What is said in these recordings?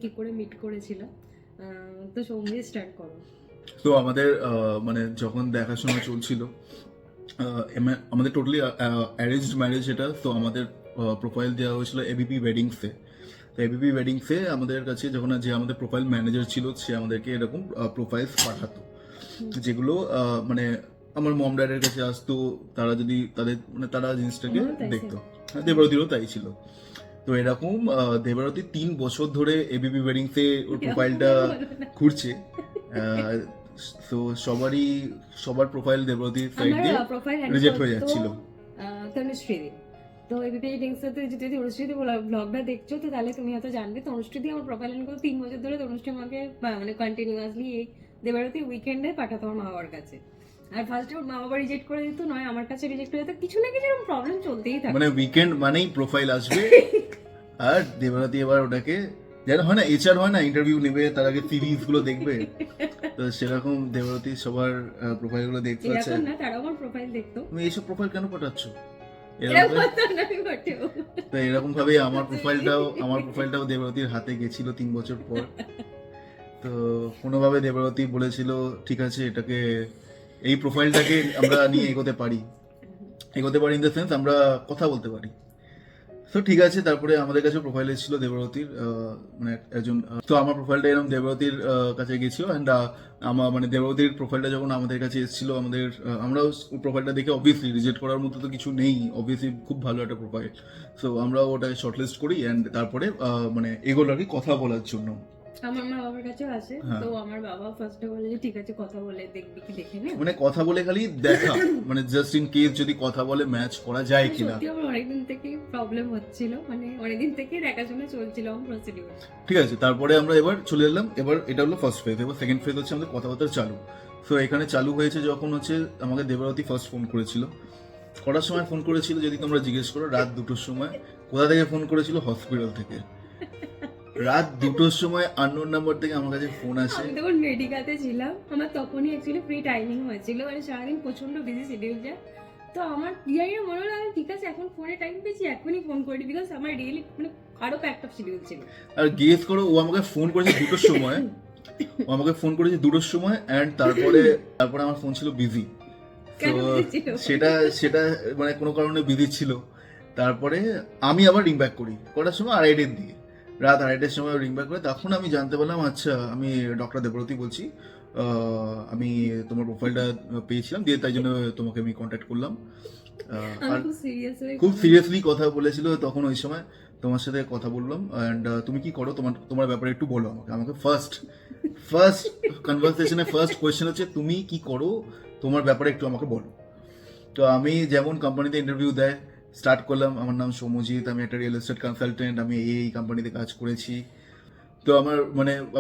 কি করে মিট করেছিল। তো সৌম্য স্টার্ট করো। তো আমাদের মানে যখন দেখাশোনা চলছিল, আমাদের টোটালি অ্যারেঞ্জড ম্যারেজ এটা। তো আমাদের প্রোফাইল দেওয়া হয়েছিল এবিপি ওয়েডিংসে। তো এবিপি ওয়েডিংসে আমাদের কাছে যখন যে আমাদের প্রোফাইল ম্যানেজার ছিল, সে আমাদেরকে এরকম প্রোফাইলস পাঠাতো, যেগুলো মানে আমার মম ড্যাডের কাছে আসতো। তারা যদি তাদের মানে তারা জিনিসটাকে দেখতো। দেবরতিরও তাই ছিল। তো এরকম দেবরতী 3 বছর ধরে এবিপি ওয়েডিংসে ওর প্রোফাইলটা ঘুরছে। তো সবার প্রোফাইল দেবরতীর সাইড দিয়ে রিজেক্ট হয়ে যাচ্ছিল। তনুশ্রীদি, তো এবিপি ওয়েডিংসে যদি তনুশ্রীদি ব্লগটা দেখছো, তো তাহলে তুমি হয়তো জানবে তনুশ্রীদি আমার প্রোফাইল এন্ড করে 3 বছর ধরে তনুশ্রী আমাকে মানে কন্টিনিউয়াসলি এই দেবরতী উইকেন্ডে পাঠাতো আমার মা বাবার কাছে। আর ফার্স্টে ওর মা বাবা রিজেক্ট করে দিত, নয় আমার কাছে রিজেক্ট হয়ে যেত, কিছু না কিছু এরকম প্রবলেম চলতেই থাকে। মানে উইকেন্ড মানেই প্রোফাইল আসবে। আর দেবরতী এবার ওটাকে যেন হয় না, এইচআর হয় না, ইন্টারভিউ নেবে, তার আগে সিরিজ গুলো দেখবে। তো সেরকম দেবরতী সবার প্রোফাইল গুলো দেখতে পাচ্ছে। এরকম না, তারাও আমার প্রোফাইল দেখতো। তুমি এইসব প্রোফাইল কেন পাঠাচ্ছ? তো এরকম ভাবে আমার প্রোফাইলটাও দেবরতীর হাতে গেছিল 3 বছর পর। তো কোনোভাবে দেবরতী বলেছিল ঠিক আছে, এটাকে এই প্রোফাইলটাকে আমরা নিয়ে এগোতে পারি ইন দ্য সেন্স আমরা কথা বলতে পারি। তো ঠিক আছে, তারপরে আমাদের কাছে প্রোফাইল এসেছিল দেবরতীর, মানে একজন। তো আমার প্রোফাইলটা এরকম দেবরতীর কাছে গেছিল। অ্যান্ড আমার মানে দেবরতীর প্রোফাইলটা যখন আমাদের কাছে এসেছিল, আমরাও প্রোফাইলটা দেখে অবভিয়াসলি রিজেক্ট করার মতো তো কিছু নেই, অবভিয়াসলি খুব ভালো একটা প্রোফাইল। সো আমরাও ওটাকে শর্টলিস্ট করি। অ্যান্ড তারপরে মানে এগুলো আর কি কথা বলার জন্য আমার মা বাবার কাছেও আসে। তো আমার বাবা ফার্স্টে বলে যে ঠিক আছে কথা বলে দেখবি কি, দেখে নে। মানে কথা বলে খালি দেখা, মানে জাস্ট ইন কেস যদি কথা বলে ম্যাচ করা যায় কিনা। সত্যি আমার অনেকদিন থেকে প্রবলেম হচ্ছিল, মানে অনেকদিন থেকে দেখাশোনা চলছিল আমার প্রসিডিউর। ঠিক আছে, তারপরে আমরা এবার চলে এলাম। এবার এটা হলো ফার্স্ট ফেজ। এবার সেকেন্ড ফেজ হচ্ছে আমাদের কথাবার্তা চালু। তো এখানে চালু হয়েছে যখন হচ্ছে আমাকে দেবরতী ফার্স্ট ফোন করেছিল। কটার সময় ফোন করেছিল যদি তোমরা জিজ্ঞেস করো, রাত 2টোর সময়। কোথা থেকে ফোন করেছিল? হসপিটাল থেকে। রাত 2টোর সময় আননোন নাম্বার থেকে আমার কাছে ফোন আসে। আমি তখন মেডিকাতে ছিলাম, আমার তখনই অ্যাকচুয়ালি ফ্রি টাইমিং হয়েছিল, মানে সারাদিন প্রচন্ড বিজি শিডিউল যায়। তো আমার ইয়াই মনে হলো ঠিক আছে এখন ফোনে টাইম পেয়েছি, এখনই ফোন করে দিই, বিকজ আমার ডেইলি মানে আরো প্যাকড আপ শিডিউল ছিল। আর গেস করো, ও আমাকে ফোন করেছে 2টোর সময়। অ্যান্ড তারপরে আমার ফোন ছিল বিজি। তো সেটা মানে কোনো কারণে বিজি ছিল। তারপরে আমি আবার রিং ব্যাক করি কটার সময়? 2:30 দিয়ে, রাত 2:30টার সময় রিং ব্যাক করে। তখন আমি জানতে পারলাম আচ্ছা আমি ডক্টর দেবরতী বলছি, আমি তোমার প্রোফাইলটা পেয়েছিলাম, দিয়ে তাই জন্য তোমাকে আমি কন্ট্যাক্ট করলাম। আর খুব সিরিয়াসলি কথা বলেছিল তখন। ওই সময় তোমার সাথে কথা বললাম। অ্যান্ড তুমি কি করো, তোমার ব্যাপারে একটু বলো আমাকে ফার্স্ট কনভারসেশনে ফার্স্ট কোয়েশ্চেন হচ্ছে তুমি কি করো, তোমার ব্যাপারে একটু আমাকে বলো। তো আমি যেমন কোম্পানিতে ইন্টারভিউ দেয় স্টার্ট করলাম, আমার নাম সৌম্যজিৎ, আমি একটা রিয়েল এস্টেট কনসালটেন্ট, আমি এই কোম্পানিতে কাজ করেছি। তো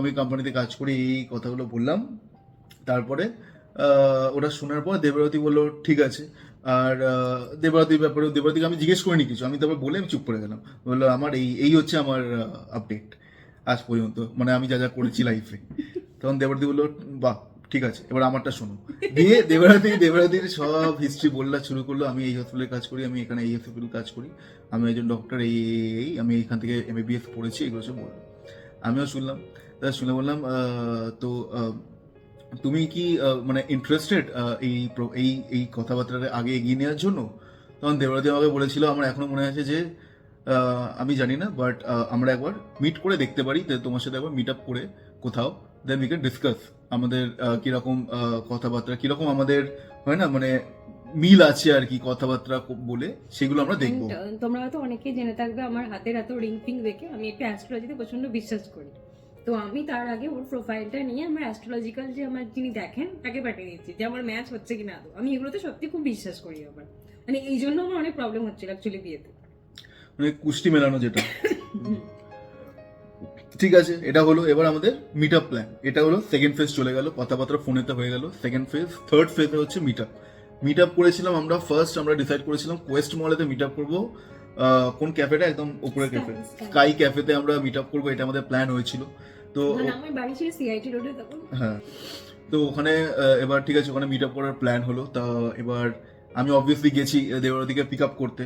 আমি কোম্পানিতে কাজ করি, এই কথাগুলো বললাম। তারপরে ওটা শোনার পর দেবরতী বললো ঠিক আছে। আর দেবরতীকে আমি জিজ্ঞেস করিনি কিছু, আমি তারপর বলে আমি চুপ করে গেলাম। বললো আমার এই হচ্ছে আমার আপডেট আজ পর্যন্ত, মানে আমি যা যা করেছি লাইফে। তখন দেবরতী বললো বাহ ঠিক আছে, এবার আমারটা শোনো। দিয়ে দেবরাতির সব হিস্ট্রি বললা শুরু করলো। আমি এই হসপিটালে কাজ করি, আমি এখানে এই হসপিটালে কাজ করি, আমি একজন ডক্টর, আমি এখান থেকে MBBS পড়েছি, এগুলো সব বললাম। আমিও শুনলাম। শুনে বললাম তো তুমি কি মানে ইন্টারেস্টেড এই কথাবার্তাটা আগে এগিয়ে নেওয়ার জন্য? তখন দেবরাতি আমাকে বলেছিল, আমার এখনো মনে আছে যে আমি জানি না, বাট আমরা একবার মিট করে দেখতে পারি, তোমার সাথে একবার মিট আপ করে কোথাও, দেন উই ক্যান ডিসকাস আমাদের কিরকম কথাবার্তা, কিরকম আমাদের হয় না মানে মিল আছে আর কি কথাবার্তা বলে, সেগুলো আমরা দেখবো। তোমরা হয়তো অনেকেই জেনে থাকবে আমার হাতের এত রিং ফিং দেখে আমি একটু অ্যাস্ট্রোলজিতে প্রচন্ড বিশ্বাস করি। তো আমি তার আগে ওর প্রোফাইলটা নিয়ে আমার অ্যাস্ট্রোলজিক্যাল যে আমার যিনি দেখেন তাকে পাঠিয়ে দিচ্ছি যে আমার ম্যাচ হচ্ছে কিনা। আদৌ আমি এগুলোতে সত্যি খুব বিশ্বাস করি। আবার মানে এই জন্য আমার অনেক প্রবলেম হচ্ছিল অ্যাকচুয়ালি বিয়েতে, মানে কুষ্টি মেলানো যেটা। ঠিক আছে, এটা হলো এবার আমাদের মিট আপ প্ল্যান। এটা হলো সেকেন্ড ফেজ চলে গেল, কথাবার্তা ফোনেতে হয়ে গেল সেকেন্ড ফেজ। থার্ড ফেজে হচ্ছে মিট আপ করেছিলাম আমরা। ফার্স্ট আমরা ডিসাইড করেছিলাম কোয়েস্ট মলেতে মিট আপ করবো। কোন ক্যাফেটা? একদম উপরের ক্যাফে, স্কাই ক্যাফেতে আমরা মিট আপ করবো, এটা আমাদের প্ল্যান হয়েছিল। তো আমার বাড়ি ছিল CIT রোডে তখন। হ্যাঁ, তো ওখানে এবার ঠিক আছে, ওখানে মিট আপ করার প্ল্যান হলো। তা এবার আমি অবভিয়াসলি গেছি দেবরাতিকে পিক আপ করতে।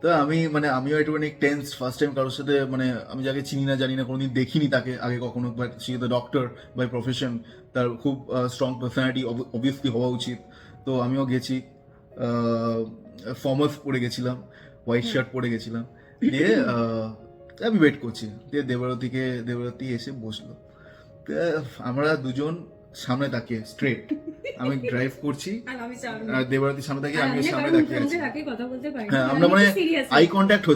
তো আমিও একটুখানি টেন্স ফার্স্ট টাইম কারোর সাথে, মানে আমি যাকে চিনি না জানি না কোনোদিন দেখিনি তাকে আগে কখনো, but see the doctor by profession, তার খুব স্ট্রং পার্সোনালিটি অবভিয়াসলি হওয়া উচিত। তো আমিও গেছি, ফর্মালস পরে গেছিলাম, হোয়াইট শার্ট পরে গেছিলাম, দিয়ে আমি ওয়েট করছি, দিয়ে দেবরতী এসে বসলো। তো আমরা দুজন সামনে তাকিয়ে স্ট্রেট, আমি ড্রাইভ করছি আর আমি সামনে। আর দেবরতীর সামনে তাকিয়ে, আমি সামনে কারণ তাকিয়ে আছি। তাকে কথা বলতে পারি হ্যাঁ, না, আমরা আমি মানে খুব serious আই আছি। কন্ট্যাক্ট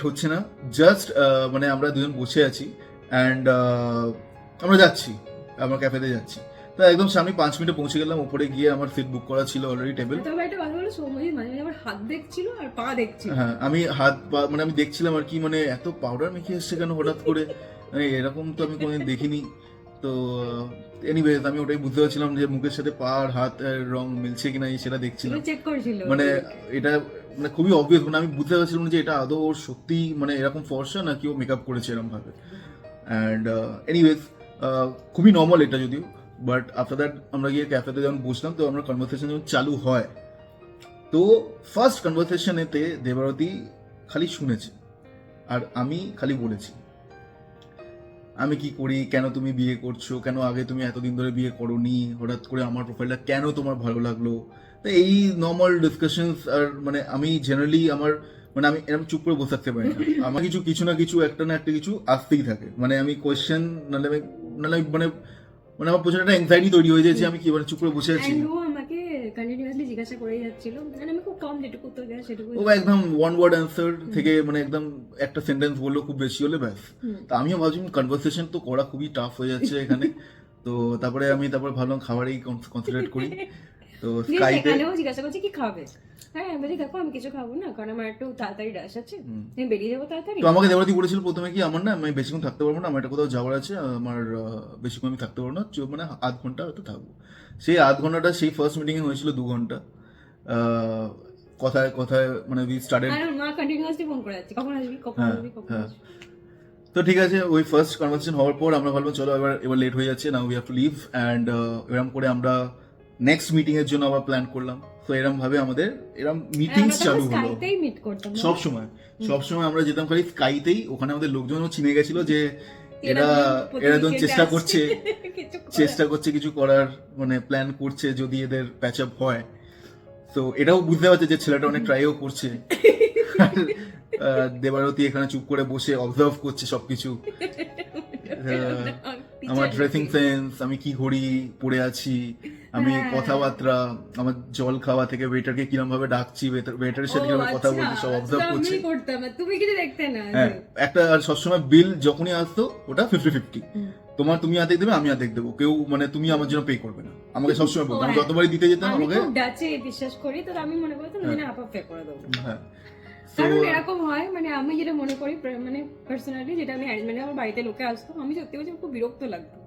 হচ্ছে না, জাস্ট মানে আমরা দুজন বসে আছি অ্যান্ড আমরা যাচ্ছি, আমরা ক্যাফেতে যাচ্ছি। তো একদম সামনে 5 মিনিটে পৌঁছে গেলাম, উপরে গিয়ে আমার সিট বুক করা ছিল অলরেডি টেবিল। তবে একটা কথা বলো, সৌম্যজিৎ মাঝে মাঝে আমার হাত দেখছিল আর পা দেখছিল। হ্যাঁ, আমি হাত পা মানে আমি দেখছিলাম আর কি, মানে এত পাউডার মেখে এসছে কেন হঠাৎ করে, মানে এরকম তো আমি কোনোদিন দেখিনি। তো এনিওয়েজ আমি ওটাই বুঝতে পারছিলাম যে মুখের সাথে পা আর হাত রং মিলছে কিনা সেটা দেখছিলাম। চেক করছিল মানে এটা মানে খুবই অবভিয়াস, মানে আমি বুঝতে পারছিলাম যে এটা আদৌ ওর সত্যি মানে এরকম ফর্সা নাকি ও মেকআপ করেছে এরকম ভাবে। অ্যান্ড এনিওয়েজ খুবই নর্মাল এটা যদিও, বাট আফটার দ্যাট আমরা গিয়ে ক্যাফেতে যখন বসলাম, তো আমরা কনভারসেশন যখন চালু হয়, তো ফার্স্ট কনভারসেশনেতে দেবরতী খালি শুনেছে আর আমি খালি বলেছি আমি কি করি, কেন তুমি বিয়ে করছো, কেন আগে তুমি এতদিন ধরে বিয়ে করোনি, হঠাৎ করে আমার প্রোফাইলটা কেন তোমার ভালো লাগলো। তো এই নর্মাল ডিসকাশনস। আর মানে আমি জেনারেলি মানে আমি এরকম চুপ করে বসে থাকতে পারি না, আমার কিছু না কিছু একটা কিছু আসতেই থাকে। মানে আমি কোয়েশ্চেন নাহলে আমি মানে মানে আমার প্রচুর একটা অ্যাংজাইটি তৈরি হয়ে যায় যে আমি কি মানে চুপ করে বসে আছি। And ও আমাকে কন্টিনিউয়াসলি জিজ্ঞাসা করেই যাচ্ছিল, মানে আমি খুব কম যেটুকু উত্তর দেওয়া সেটুকু। ও একদম ওয়ান ওয়ার্ড অ্যান্সার থেকে মানে একদম একটা সেন্টেন্স বললো খুব বেশি হলে ব্যাস। তো আমিও ভাবছি কনভারসেশন তো করা খুবই টাফ হয়ে যাচ্ছে এখানে। তো তারপরে ভাবলাম খাবারেই কনসেন্ট্রেট করি। তো স্কাইতে সেখানেও জিজ্ঞাসা করছি কি খাবে। হ্যাঁ আমি বলি দেখো আমি কিছু খাবো না, কারণ আমার একটু তাড়াতাড়ি ডাস আছে, আমি বেরিয়ে যাবো তাড়াতাড়ি। তো আমাকে দেবরাতি বলেছিল প্রথমে কি আমার না আমি বেশিক্ষণ থাকতে পারবো না, আমার একটা কোথাও যাওয়ার আছে, আমার বেশিক্ষণ আমি থাকতে পারবো না, মানে আধ ঘন্টা হয়তো থাকবো। সেই আধ ঘন্টাটা সেই ফার্স্ট মিটিংয়ে হয়েছিল 2 ঘন্টা। কথায় কথায় মানে উই স্টার্টেড। আর মা কন্টিনিউয়াসলি ফোন করে যাচ্ছে, কখন আসবি কখন আসবি কখন হ্যাঁ। আসবি। তো ঠিক আছে, ওই ফার্স্ট কনভারসেশন হওয়ার পর আমরা ভাবলাম চলো এবার লেট হয়ে যাচ্ছে, now we have to leave. And এরকম করে আমরা নেক্সট মিটিং এর জন্য আবার প্ল্যান করলাম। তো এরকম ভাবে আমাদের মিটিংস চালু হলো। স্কাইতেই মিট করতাম সবসময় আমরা যেতাম খালি স্কাইতেই। ওখানে আমাদের লোকজনও চিনে গেছিল যে এরা যখন চেষ্টা করছে কিছু করার, মানে প্ল্যান করছে যদি এদের প্যাচ আপ হয়। তো এটাও বুঝতে পারছে যে ছেলেটা অনেক ট্রাইও করছে। দেবারতী এখানে চুপ করে বসে অবজার্ভ করছে সবকিছু, আমার ড্রেসিং সেন্স, আমি কি ঘড়ি পরে আছি, আমি কথাবার্তা, আমার জল খাওয়া থেকে ওয়েটারকে কিরকম ভাবে ডাকছি, ওয়েটারের সাথে কিরকম কথা বলছি, সব অবজার্ভ করছি। তুমি কিছু দেখতে না। হ্যাঁ, একটা আর সবসময় বিল যখনই আসতো ওটা 50-50, তুমি আর্ধেক দেবে আমি আর্ধেক দেবো, কেউ মানে তুমি আমার জন্য পে করবে না, আমাকে সবসময় বলতো। আমি যতবারই দিতে যেতাম আমি আমাকে খুব ডাচে বিশ্বাস করি, তো আমি মনে করতাম যে না আপা পে করে দেবো। হ্যাঁ। কারণ এরকম হয়, মানে আমি যেটা মনে করি মানে পার্সোনালি, যেটা আমি মানে আমার বাড়িতে লোকে আসতো, আমি সত্যি বলছি খুব বিরক্ত লাগতো।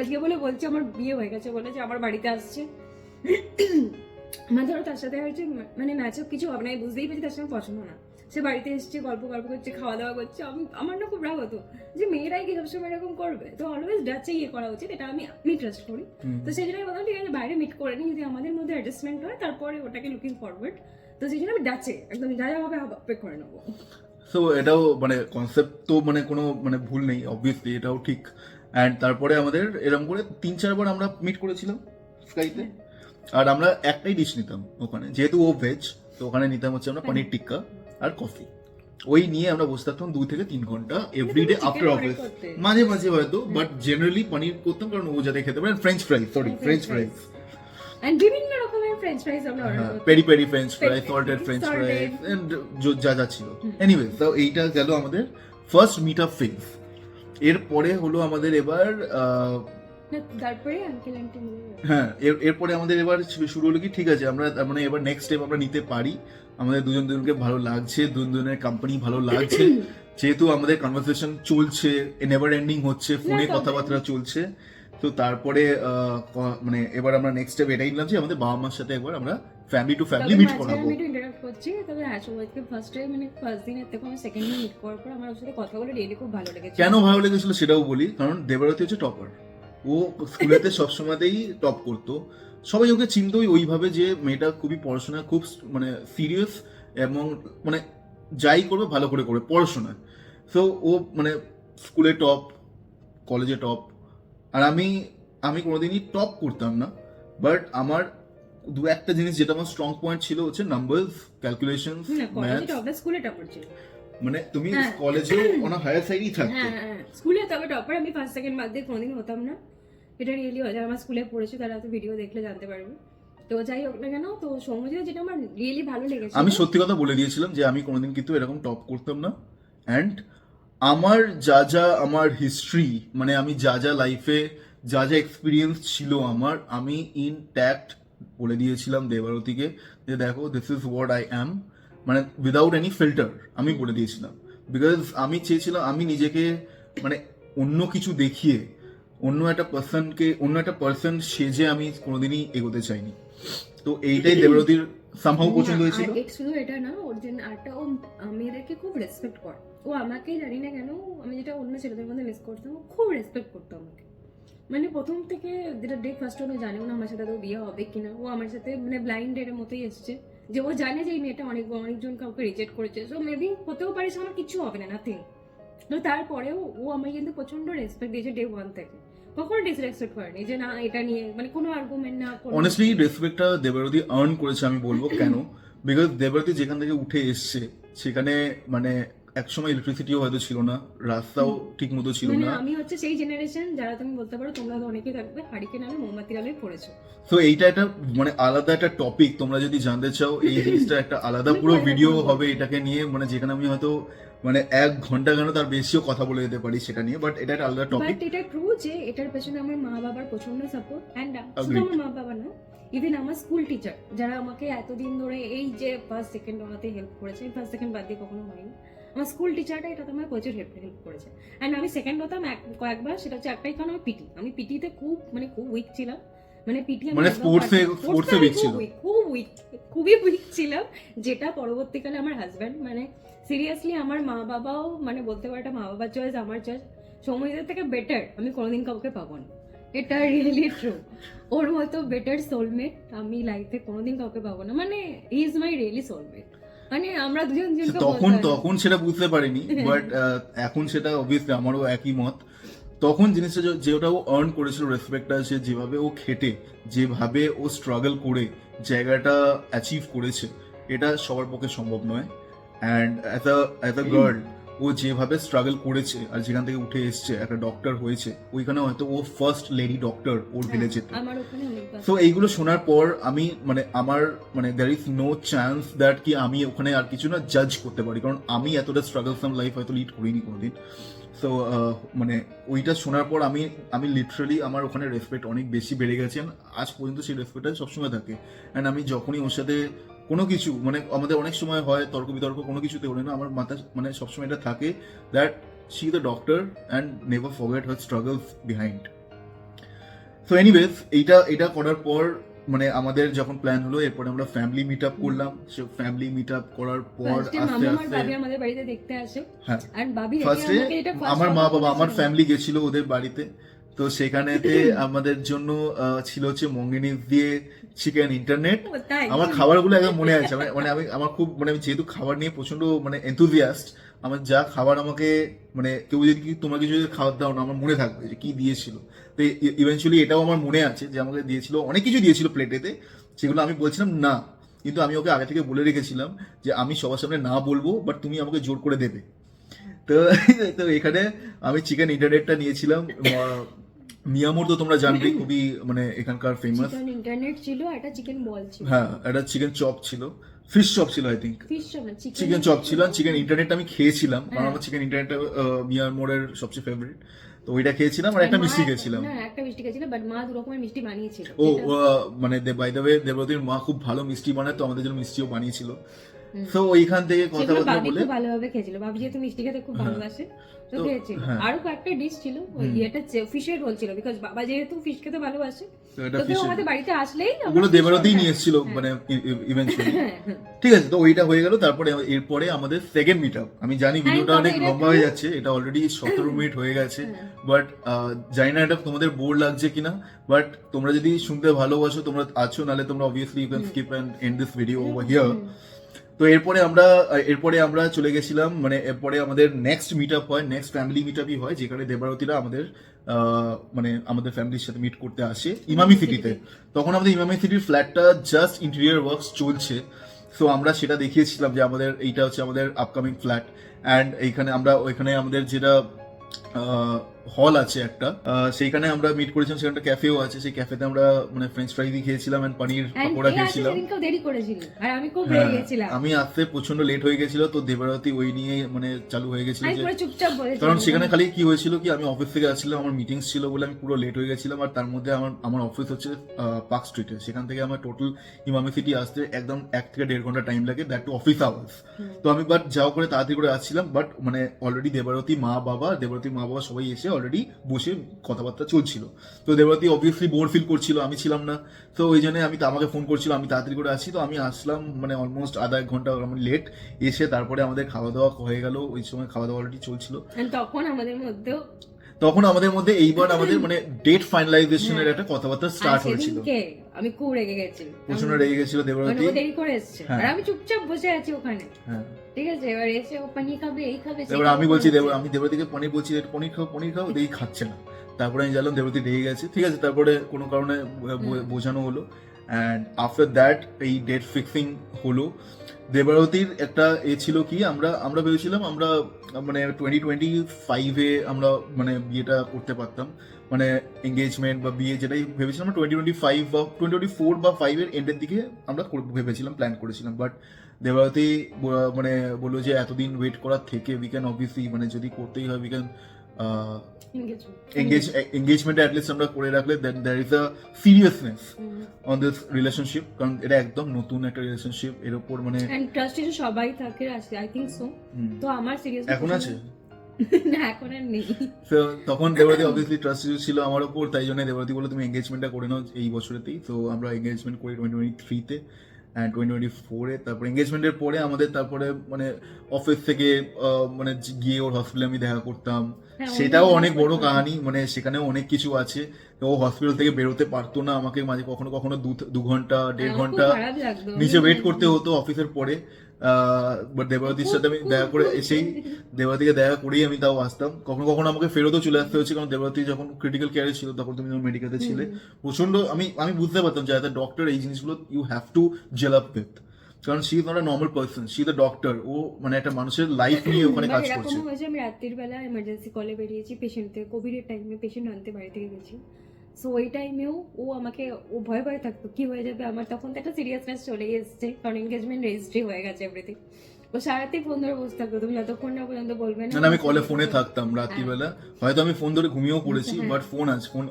আজকে বলছে আমার বিয়ে হয়ে গেছে, বলে যে আমার বাড়িতে আসছে, আমার ধরো তার সাথে হয়েছে মানে ম্যাচ আপ কিছু হবে না, আমি বুঝতেই পারছি তার সঙ্গে পছন্দ না, সে বাড়িতে এসছে গল্প করছে, খাওয়া দাওয়া করছে, আমার না খুব রাগ হতো যে মেয়েরাই কি সবসময় এরকম করবে। তো অলওয়েজ ডাচে ইয়ে করা উচিত, এটা আমি ট্রাস্ট করি। তো সেই জন্য বললাম ঠিক আছে বাইরে মিট করে নিই, যদি আমাদের মধ্যে অ্যাডজাস্টমেন্ট হয় তারপরে ওটাকে লুকিং ফরওয়ার্ড। তো সেই জন্য আমি ডাচে একদম যা যা হবে পে করে নেবো। সো এটাও মানে কনসেপ্ট তো মানে কোনো মানে ভুল নেই, অবভিয়াসলি এটাও ঠিক। অ্যান্ড তারপরে আমাদের এরকম করে 3-4 বার আমরা মিট করেছিলাম স্কাইতে। আর আমরা একটাই ডিশ নিতাম ওখানে, যেহেতু ও ভেজ, তো ওখানে নিতাম হচ্ছে আমরা পনির টিক্কা আর কফি। ওই নিয়ে আমরা বসে থাকতাম 2 থেকে 3 ঘন্টা এভরিডে আফটার অফিস। মাঝে মাঝে হয়তো, বাট জেনারেলি পনির করতাম কারণ ও যাতে খেতে পারে। ফ্রেঞ্চ ফ্রাইজ এন্ড বিভিন্ন রকমের ফ্রেঞ্চ ফ্রাইজ আমরা অর্ডার করতাম, peri french fry, salted french fry, and যা ছিল। এনিওয়ে, তো এইটা গেল আমাদের ফার্স্ট মিট আপ ফেজ। এরপরে হলো আমাদের এবার তারপরে আঙ্কেল আন্টি হ্যাঁ, এরপরে আমাদের এবার শুরু হলো কি ঠিক আছে আমরা মানে এবার নেক্সট স্টেপ আমরা নিতে পারি, আমাদের দুজনকে ভালো লাগছে, দুজনের কোম্পানি ভালো লাগছে, যেহেতু আমাদের কনভারসেশন চলছে, নেভার এন্ডিং হচ্ছে, ফোনে কথাবার্তা চলছে। তো তারপরে মানে এবার আমরা নেক্সট স্টেপ এটাই নিলাম যে আমাদের বাবা মার সাথে একবার আমরা ফ্যামিলি টু ফ্যামিলি মিট করাবো। আমি একটু ইন্টারাপ্ট করছি, তবে হ্যাঁ সবাইকে ফার্স্ট টাইম মানে ফার্স্ট দিনের থেকে আমি সেকেন্ড দিন মিট করার পর আমার ওর সাথে কথা বলে রিয়েলি খুব ভালো লেগেছে। কেন ভালো লেগেছিল সেটাও বলি, কারণ দেবরতী হচ্ছে টপার, ও ও স্কুলেতে সবসময়তেই টপ করতো, সবাই ওকে চিনতোই ওইভাবে যে মেয়েটা খুবই পড়াশোনা খুব মানে সিরিয়াস, এবং মানে যাই করবে ভালো করে করবে পড়াশোনা। সো ও মানে স্কুলে টপ, কলেজে টপ। আর আমি আমি কোনোদিনই টপ করতাম না, বাট আমার দু একটা জিনিস যেটা আমার স্ট্রং পয়েন্ট ছিল হচ্ছে নাম্বারস, ক্যালকুলেশন, না কলেজে ম্যাথস। টপার, স্কুলে টপার ছিল। মানে তুমি হ্যাঁ। কলেজেও অনেক হায়ার সাইডই থাকতে। হ্যাঁ হ্যাঁ, স্কুলে তবে টপার আমি ফার্স্ট সেকেন্ড বাদ দিয়ে কোনোদিন হতাম না। এটা রিয়েলি হয়, যারা আমার স্কুলে পড়েছে তারা তো ভিডিও দেখলে জানতে পারবে। তো যাই হোক না কেন, তো সৌম্যজিৎ যেটা আমার রিয়েলি ভালো লেগেছে, আমি সত্যি কথা বলে দিয়েছিলাম যে আমি কোনোদিন কিন্তু এরকম টপ করতাম না। অ্যান্ড আমার যা যা আমার হিস্ট্রি, মানে আমি যা যা লাইফে যা যা এক্সপিরিয়েন্স ছিল আমার, আমি ইনট্যাক্ট বলে দিয়েছিলাম দেবারতীকে যে দেখো this is what I am, মানে উইদাউট এনি ফিল্টার আমি বলে দিয়েছিলাম। বিকজ আমি চেয়েছিলাম আমি নিজেকে মানে অন্য কিছু দেখিয়ে অন্য একটা পার্সন সেজে আমি কোনোদিনই এগোতে চাইনি। তো এইটাই দেবারতীর সামহাউ পছন্দ হয়েছিল। আর শুধু এটা না, ওর জন্য আরটা, ও মেয়েদেরকে খুব রেসপেক্ট করে। ও আমাকে জানি না কেন, আমি যেটা অন্য ছেলেদের মধ্যে মিস করতাম, ও খুব রেসপেক্ট করতো আমাকে। মানে প্রথম থেকে যেটা ডে ফার্স্ট আমি জানিও না আমার সাথে তো বিয়ে হবে কিনা, ও আমার সাথে মানে ব্লাইন্ডের মতোই এসছে, যে ও জানে যে এই মেয়েটা অনেকজন কাউকে রিজেক্ট করেছে, সো মেবি হতেও পারে আমার কিছু হবে না, নাথিং। তো তারপরেও ও আমাকে কিন্তু প্রচন্ড রেসপেক্ট দিয়েছে ডে ওয়ান থেকে, কখনো ডিসরেসপেক্ট করেনি যে না এটা নিয়ে মানে কোনো আর্গুমেন্ট না কোনো। অনেস্টলি রেসপেক্টটা দেবারতী আর্ন করেছে আমি বলবো। কেন? বিকজ দেবারতী যেখান থেকে উঠে এসছে সেখানে মানে একসময় ইলেকট্রিসিটিও হয়তো ছিল না, রাস্তাও ঠিক মতো ছিল মানে না। আমি হচ্ছে সেই জেনারেশন যারা তুমি বলতে পারো, তোমরা তো অনেকেই থাকবে হারিকেন আলো মোমবাতির আলোয় পড়েছো। তো এইটা একটা মানে আলাদা একটা টপিক, তোমরা যদি জানতে চাও এই জিনিসটা একটা আলাদা পুরো ভিডিও হবে এটাকে নিয়ে, মানে যেখানে আমি হয়তো মানে 1 ঘন্টা কেন তার বেশিও কথা বলে যেতে পারি সেটা নিয়ে, বাট এটা একটা আলাদা টপিক। বাট এটা ট্রু যে এটার পেছনে আমার মা বাবার প্রচন্ড সাপোর্ট, অ্যান্ড শুধু Agreed. আমার মা বাবা না, ইভেন আমার স্কুল টিচার যারা আমাকে এতদিন ধরে এই যে ফার্স্ট সেকেন্ড হওয়াতে হেল্প করেছে, ফার্স্ট সেকেন্ড বাদ দিয়ে কখনো হয়নি, আমার স্কুল টিচারটা এটা আমার প্রচুর হেল্প করেছে। অ্যান্ড আমি সেকেন্ড হতাম কয়েকবার, সেটা হচ্ছে একটাই কারণ আমি পিটিতে খুব উইক ছিলাম। মানে পিটি মানে স্পোর্টসে weak ছিল। খুবই উইক ছিলাম, যেটা পরবর্তীকালে আমার হাজব্যান্ড মানে সিরিয়াসলি আমার মা বাবাও মানে বলতে পারে এটা মা বাবার চয়েস, আমার চয়েস, সময়দের থেকে বেটার আমি কোনোদিন কাউকে পাবো না, এটা রিয়েলি ট্রু। ওর মতো বেটার সোলমেট আমি লাইফে কোনোদিন কাউকে পাবো না, মানে he is my really soulmate. মানে আমরা দুজন তখন সেটা বুঝতে পারিনি, বাট এখন সেটা অবভিয়াসলি আমারও একই মত। তখন জিনিসটা যেটা ও আর্ন করেছিল রেসপেক্টটা, সে যেভাবে ও খেটে যেভাবে ও স্ট্রাগল করে জায়গাটা অ্যাচিভ করেছে, এটা সবার পক্ষে সম্ভব নয়। অ্যান্ড অ্যাজ আ গার্ল ও যেভাবে স্ট্রাগল করেছে আর যেখান থেকে উঠে এসছে একটা ডক্টর হয়েছে, ওইখানে হয়তো ও ফার্স্ট লেডি ডক্টর ওর ভিলেজে। আমার ওখানে অনেক তো এইগুলো শোনার পর আমি মানে আমার মানে there is no chance that কি আমি ওখানে আর কিছু না জাজ করতে পারি, কারণ আমি এতটা স্ট্রাগলসাম লাইফ হয়তো লিড করিনি কোনোদিন। সো মানে ওইটা শোনার পর আমি লিটারালি আমার ওখানে রেসপেক্ট অনেক বেশি বেড়ে গেছে, and আজ পর্যন্ত সেই রেসপেক্টটা সবসময় থাকে। অ্যান্ড আমি যখনই ওর সাথে কোনো কিছু মানে আমাদের অনেক সময় হয় তর্ক বিতর্ক, কোনো কিছুতে বলে না, আমার মাথা মানে সবসময় এটা থাকে that she is the doctor and never forget her struggles behind. So anyways এটা করার পর মানে আমাদের যখন প্ল্যান হলো, এরপরে আমরা ফ্যামিলি মিট আপ করলাম। সে ফ্যামিলি মিট আপ করার পর আস্তে আস্তে আমাদের বাড়িতে দেখতে আসে। হ্যাঁ, আর বাবি ফার্স্টে আমার মা বাবা আমার ফ্যামিলি গেছিল ওদের বাড়িতে। তো সেখানেতে আমাদের জন্য ছিল হচ্ছে মঙ্গিনিস দিয়ে চিকেন ইন্টারনেট। আমার খাবারগুলো একদম মনে আছে, মানে আমি আমার খুব মানে আমি যেহেতু খাবার নিয়ে প্রচন্ড মানে এনথুজিয়াস্ট, আমার যা খাবার আমাকে মানে কেউ যদি তোমাকে যদি খাবার দাও না আমার মনে থাকবে যে কি দিয়েছিল। তো ইভেনচুয়ালি এটাও আমার মনে আছে যে আমাকে দিয়েছিল, অনেক কিছু দিয়েছিল প্লেটেতে, সেগুলো আমি বলছিলাম না, কিন্তু আমি ওকে আগে থেকে বলে রেখেছিলাম যে আমি সবার সামনে না বলবো, বাট তুমি আমাকে জোর করে দেবে। তো তো এখানে আমি চিকেন ইন্টারনেটটা নিয়েছিলাম। মিয়ামোর তো তোমরা জানবে খুবই মানে এখানকার ফেমাস। চিকেন ইন্টারনেট ছিল, একটা চিকেন বল ছিল, হ্যাঁ একটা চিকেন চপ ছিল, ফিশ চপ ছিল আই থিঙ্ক, ফিশ চপ না চিকেন চপ ছিল। চিকেন ইন্টারনেটটা আমি খেয়েছিলাম, কারণ আমার চিকেন ইন্টারনেটটা মিয়ামোরের সবচেয়ে ফেভারিট। তো ওইটা খেয়েছিলাম আর একটা মিষ্টি খেয়েছিলাম। না একটা মিষ্টি খেয়েছিল, বাট মা দু রকমের মিষ্টি বানিয়েছিল। ও মানে বাই দ্য ওয়ে দেবরতীর মা খুব ভালো মিষ্টি বানায়, তো আমাদের জন্য মিষ্টিও বানিয়েছিল। তো ওইখান থেকে সেগুলো কথাবার্তা বাবি বলে খুব ভালোভাবে খেয়েছিল, বাবি যেহেতু মিষ্টি খেতে খুব হ্যাঁ। ভালোবাসে তো তো, খেয়েছিল। হ্যাঁ। আরো কয়েকটা ডিশ ছিল, ওই এটা ফিশের রোল ছিল, বিকজ বাবা যেহেতু ফিশ খেতে ভালোবাসে তো এটা তো কেউ fish-এর- আমাদের বাড়িতে আসলেই আমরা ওগুলো fish দেবরতেই roll নিয়ে খাই। এসেছিল হ্যাঁ। মানে ইভেন্চুয়ালি। হ্যাঁ, হ্যাঁ। ঠিক আছে, তো ওইটা হয়ে গেল। তারপরে এরপরে আমাদের সেকেন্ড মিট আপ। আমি জানি ভিডিওটা তবে অনেক এটা লম্বা একটু- হয়ে যাচ্ছে, এটা অলরেডি 17 মিনিট হয়ে গেছে, হ্যাঁ। বাট জানি না এটা তোমাদের বোর লাগছে কিনা, বাট তোমরা যদি শুনতে ভালোবাসো তোমরা আছো, নাহলে তোমরা obviously you can skip and end this video over here. তো এরপরে আমরা চলে গেছিলাম, মানে এরপরে আমাদের নেক্সট মিট আপ হয়, নেক্সট ফ্যামিলি মিট আপই হয়, যেখানে দেবারতীরা আমাদের মানে আমাদের ফ্যামিলির সাথে মিট করতে আসে ইমামি সিটিতে। তখন আমাদের ইমামি সিটির ফ্ল্যাটটা জাস্ট ইন্টেরিয়র ওয়ার্কস চলছে। সো আমরা সেটা দেখিয়েছিলাম যে আমাদের এইটা হচ্ছে আমাদের আপকামিং ফ্ল্যাট, অ্যান্ড ওইখানে আমাদের যেটা হল আছে একটা, সেইখানে আমরা মিট করেছিলাম। সেখানে ক্যাফেও আছে, সেই ক্যাফেতে আমরা মানে ফ্রেঞ্চ ফ্রাইজই খেয়েছিলাম অ্যান্ড পানির And পকোড়া এ আছে খেয়েছিলাম। সেদিনকেও দেরি করেছিল আর আমি খুব হ্যাঁ, রেগে গেছিলাম। আমি আসতে প্রচন্ড লেট হয়ে গেছিল, তো দেবারতী ওই নিয়ে মানে চালু হয়ে গেছিল আমি যে, পুরো চুপচাপ বলেছিলাম, কারণ সেখানে খালি কি হয়েছিল কি, আমি অফিস থেকে আসছিলাম, আমার মিটিংস ছিল বলে আমি পুরো লেট হয়ে গেছিলাম। আর তার মধ্যে আমার অফিস হচ্ছে পার্ক স্ট্রিটে, সেখান থেকে আমার টোটাল ইমামি সিটি আসতে একদম 1 থেকে 1.5 ঘন্টা টাইম লাগে, দ্যাট টু অফিস আওয়ার্স। তো আমি বাট যাও করে তাড়াতাড়ি করে আসছিলাম, বাট মানে অলরেডি দেবারতীর মা বাবা সবাই এসে অলরেডি বসে কথাবার্তা চলছিল। তো দেবারতী অবভিয়াসলি বোর ফিল করছিল, আমি ছিলাম না, তো ওই জন্য আমাকে ফোন করছিল আমি তাড়াতাড়ি করে আসি। তো আমি আসলাম মানে অলমোস্ট আধা 1 ঘন্টা আমি লেট এসে, তারপরে আমাদের খাওয়া দাওয়া হয়ে গেল। ওই সময় খাওয়া দাওয়া অলরেডি চলছিল। And তখন আমাদের মধ্যেও এইবার আমাদের মানে ডেট ফাইনালাইজেশনের একটা কথাবার্তা স্টার্ট আর হয়েছিল। সেদিনকে আমি খুব রেগে গেছি, প্রচন্ড রেগে গেছিল মানে দেবরতী। ও দেরি করে এসছে হ্যাঁ। আর আমি চুপচাপ বসে আছি ওখানে, হ্যাঁ, ঠিক আছে। এবার এসে ও পানির খাবে, এই খাবে, সেই এবার খাবে, আমি বলছি বলছে। আমি দেবরতীকে বলছি পনির খাও, দেখি খাচ্ছে না। তারপরে আমি জানলাম দেবরতী রেগে গেছে, ঠিক আছে। তারপরে কোনো কারণে বোঝানো হলো, অ্যান্ড আফটার দ্যাট এই ডেট ফিক্সিং হলো। দেবারতীর একটা ছিল কি, আমরা ভেবেছিলাম আমরা মানে 2025-এ আমরা মানে বিয়েটা করতে পারতাম, মানে এঙ্গেজমেন্ট বা বিয়ে যেটাই ভেবেছিলাম আমরা 2025 বা 2024 বা 5 এর এন্ডের দিকে আমরা ভেবেছিলাম, প্ল্যান করেছিলাম। বাট দেবারতী মানে বললো যে এতদিন ওয়েট করার থেকে উই ক্যান অবভিয়াসলি মানে যদি করতেই হয় উই ক্যান এঙ্গেজমেন্ট অ্যাটলিস্ট আমরা করে রাখলে then there is a seriousness on this relationship, কারণ এটা একদম নতুন একটা রিলেশনশিপ, এর উপর মানে এন্ড ট্রাস্ট ইস্যু সবাই থাকে, আই থিংক সো। তো আমার সিরিয়াসলি এখন আছে। না, এখন আর নেই। তো তখন দেবরতী অবভিয়াসলি ট্রাস্ট ছিল আমার উপর, তাই জন্য দেবরতী বলে তুমি এঙ্গেজমেন্টটা করে নাও এই বছরেতেই। তো আমরা এঙ্গেজমেন্ট করি 2023-তে অ্যান্ড 2024-এ। তারপর এঙ্গেজমেন্টের পরে আমাদের তারপরে মানে অফিস থেকে মানে গিয়ে ওর হসপিটালে আমি দেখা করতাম, হ্যাঁ, সেটাও অনেক বড় করতাম। কাহিনী, মানে সেখানেও অনেক কিছু আছে। তো ও হসপিটাল থেকে বেরোতে পারতো না, আমাকে মাঝে কখনো কখনো 2 ঘন্টা 1.5 আমার খুব ঘন্টা খারাপ লাগতো। নিচে ওয়েট করতে হতো অফিসের পরে। বাট দেবারতীর সাথে আমি দেখা করে এসেই দেবারতীকে দেখা করেই আমি তাও আসতাম। কখনো কখনো আমাকে ফেরতও চলে আসতে হয়েছে, কারণ দেবারতী যখন ক্রিটিক্যাল কেয়ারে ছিল তখন তুমি যখন মেডিকেলে ছিলে, প্রচন্ড আমি বুঝতে পারতাম যে এজ এ ডক্টর এই জিনিসগুলো you have to gel up with, কারণ she is not a normal person, she is a doctor. ও মানে একটা মানুষের লাইফ নিয়ে ওখানে কাজ করছে। এরকম হয়েছে, আমি রাত্রির বেলা এমার্জেন্সি কলে বেরিয়েছি পেশেন্টে, কোভিডের টাইমে পেশেন্ট আনতে বাড়ি থেকে গেছি। সো ওই টাইমেও ও ভয় থাকতো কি হয়ে যাবে আমার, তখন তো একটা সিরিয়াসনেস চলেই এসছে, কারণ এনগেজমেন্ট রেজিস্ট্রি হয়ে গেছে এভরিথিং। ও সারাতেই ফোন ধরে বসে থাকতো, তুমি যতক্ষণ না পর্যন্ত বলবে না। না, আমি কলে ফোনে থাকতাম রাত্রিবেলা, হয়তো আমি ফোন ধরে ঘুমিয়েও পড়েছি, বাট ফোন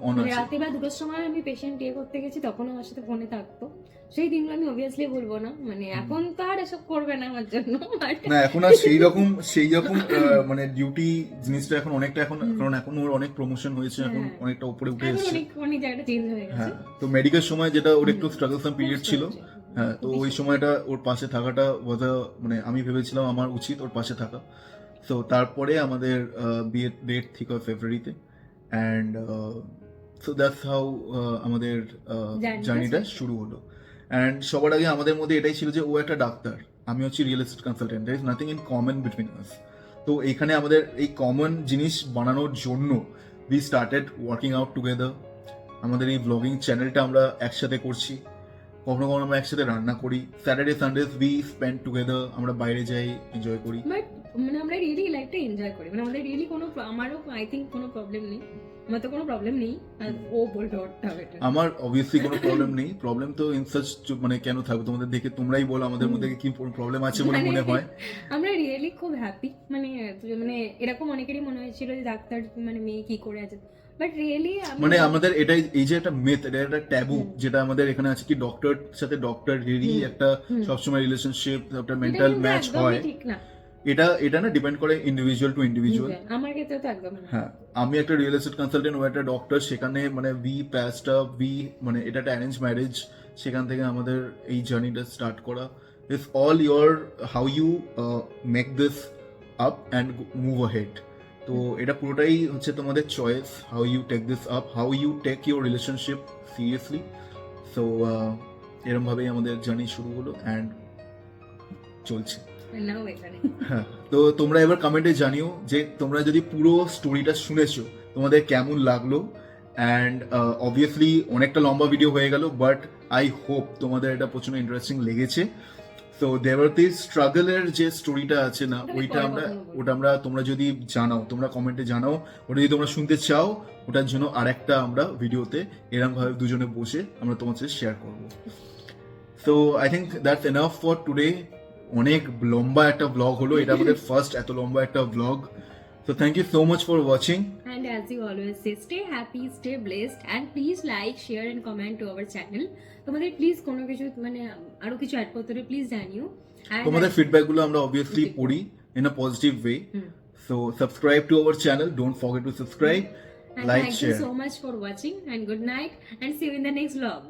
অন মানে আছে। রাত্রিবেলা 2টার সময় আমি পেশেন্ট করতে গেছি, তখন আমার সাথে ফোনে থাকতো। সেই দিনগুলো আমি অবভিয়াসলি বলবো না, মানে এখন তো আর এসব করবে না আমার জন্য। না, এখন আর সেই রকম মানে ডিউটি জিনিসটা এখন অনেকটা, এখন কারণ এখন ওর অনেক প্রমোশন হয়েছে, এখন অনেকটা উপরে উঠে এখন এসেছে। অনেক জায়গাটা চেঞ্জ হয়ে গেছে। হ্যাঁ, তো মেডিকেল সময় যেটা ওর একটু স্ট্রাগলসাম পিরিয়ড ছিল, হ্যাঁ, তো ওই সময়টা ওর পাশে থাকাটা মানে আমি ভেবেছিলাম আমার উচিত ওর পাশে থাকা। তো তারপরে আমাদের বিয়ের ডেট ঠিক হয় ফেব্রুয়ারিতে, অ্যান্ড সো দ্যাটস হাউ আমাদের জার্নিটা শুরু হলো। অ্যান্ড সবার আগে আমাদের মধ্যে এটাই ছিল যে ও একটা ডাক্তার, আমি হচ্ছি real estate consultant, there is nothing in common between us. তো এখানে আমাদের এই কমন জিনিস বানানোর জন্য we started working out together. আমাদের এই ব্লগিং চ্যানেলটা আমরা একসাথে করছি, কখনো কখনো আমরা একসাথে রান্না করি, Saturday Sundays we spend together, আমরা বাইরে যাই, এনজয় করি। বাট মানে আমরা রিয়েলি লাইক লাইফটা এনজয় করি, মানে আমাদের রিয়েলি কোনো আমারও আই থিঙ্ক কোনো প্রবলেম নেই, আমার তো কোনো প্রবলেম নেই, আর ও বলবে ওরটা এটা। আমার অবভিয়াসলি কোনো প্রবলেম নেই, প্রবলেম তো ইন সাচ মানে কেন থাকবে তোমাদের দেখে, তোমরাই বলো আমাদের মধ্যে কি প্রবলেম আছে বলে মনে হয়। আমরা রিয়েলি খুব হ্যাপি, মানে মানে এরকম অনেকেরই মনে হয়েছিল যে ডাক্তার মানে মেয়ে কি করে আছে, বাট রিয়েলি মানে আমাদের এটাই এই যে একটা মিথ, এটা একটা ট্যাবু যেটা আমাদের এখানে আছে কি ডক্টর সাথে ডক্টরেরই একটা সবসময় রিলেশনশিপ, একটা মেন্টাল ম্যাচ হয়, ঠিক না, এটা না ডিপেন্ড করে ইন্ডিভিজুয়াল টু ইন্ডিভিজুয়াল। আমার ক্ষেত্রে তো একদম না। হ্যাঁ, আমি একটা রিয়েল এস্টেট কনসালটেন্ট, ও একটা ডক্টর, সেখানে মানে মানে এটা একটা অ্যারেঞ্জ ম্যারেজ, সেখান থেকে আমাদের এই জার্নিটা স্টার্ট করা। It's all your how you make this up and move ahead. তো এটা পুরোটাই হচ্ছে তোমাদের choice, how you take this up, how you take your relationship seriously. So এরমভাবেই আমাদের জার্নি শুরু হলো অ্যান্ড চলছে। নাও এখানে হ্যাঁ, তো তোমরা এবার কমেন্টে জানিও যে তোমরা যদি পুরো স্টোরিটা শুনেছো তোমাদের কেমন লাগলো। অ্যান্ড অবভিয়াসলি অনেকটা লম্বা ভিডিও হয়ে গেল, বাট আই হোপ তোমাদের এটা প্রচন্ড ইন্টারেস্টিং লেগেছে। তো দেবর্তীর স্ট্রাগলের যে স্টোরিটা আছে না, ওটা আমরা তোমরা যদি জানাও, তোমরা কমেন্টে জানাও, ওটা যদি তোমরা শুনতে চাও, ওটার জন্য আরেকটা আমরা ভিডিওতে এরকম ভাবে দুজনে বসে আমরা তোমার সাথে শেয়ার করবো। So I think that's enough for today. অনেক লম্বা একটা ব্লগ হলো, এটা আমাদের ফার্স্ট এত লম্বা একটা blog. So thank you so much for watching. And as you always say, stay happy, stay blessed, and please like, share and comment to our channel. তোমাদের প্লিজ কোনো কিছু মানে আরো কিছু অ্যাড করতে হলে প্লিজ জানিও। তোমাদের ফিডব্যাক গুলো আমরা obviously পড়ি in a positive way. So subscribe to our channel. Don't forget to subscribe, And like, thank share. you so much for watching, and good night, and see you in the next vlog.